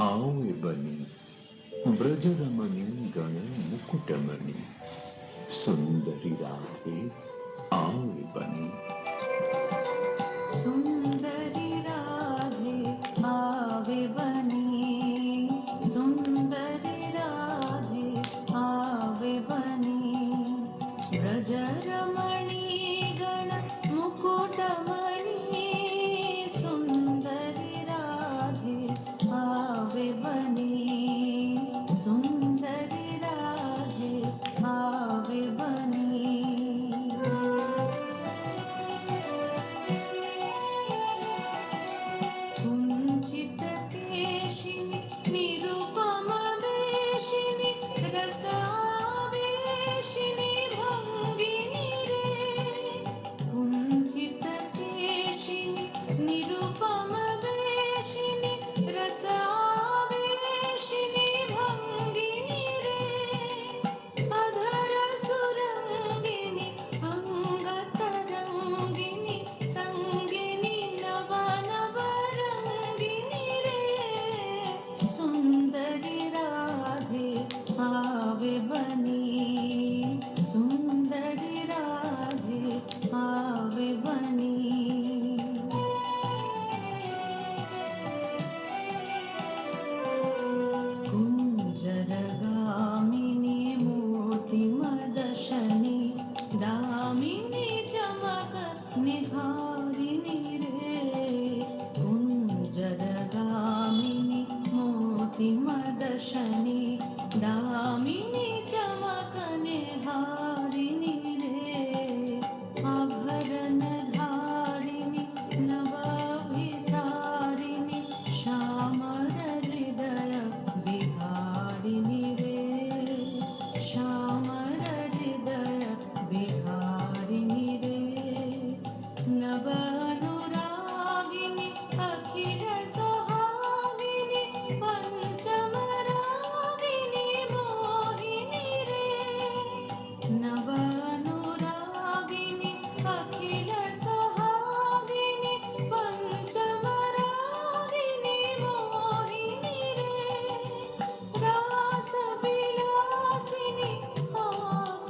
आवे बनी ब्रजरमणी गण मुकुटमणि सुंदरी राधे आवे बनी। सुंदरी राधे आवे बनी, सुंदरी राधे आवे बनी। ब्रजरमणी गण मुकुटमणि सुंदरी राधे आवे बनी, सुंदरी राधे आवे बनी। कुञ्चितकेशिनि निरुपमवेशिनि रसावेशिनि भङ्गिनि रे। कुञ्चितकेशिनि निरुपमवेशिनि रसावेशिनि भङ्गिनि रे। अधरसुरङ्गिनि अङ्गतरङ्गिनि सङ्गिनि नवनवरङ्गिनि रे। सुन्दरी राधे आवे बनी, सुन्दरी राधे आवे बनी। कुञ्जरगामिनी मोतिमदशनि दामिनी चमक निहारिणि रे। कुञ्जरगामिनी मोतिमदशनि दामिनी चमक निहारिणि रे। आभरणधारिणि नवाभिसारिणि श्यामल हृदय बिहारिणि रे। श्यामल हृदय बिहारिणि रे। नवानुरागिनि अखिल सुहागिनि पंचमरागिनि मोहिनि रे। नवानुरागिनि अखिल सुहागिनि पंचमरागिनि मोहिनि रे। रासविलासिनि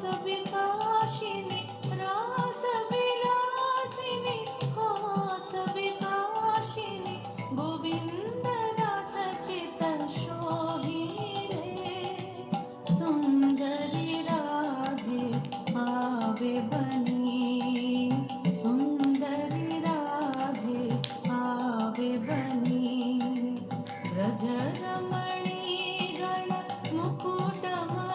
हासविकाशिनि रासविलासिनि हासविकाशिनि गोविन्ददासचितशोभिनि रे। सुन्दरी राधे आवे बनी, सुन्दरी राधे आवे बनी। ब्रजरमणी गण मुकुटमणि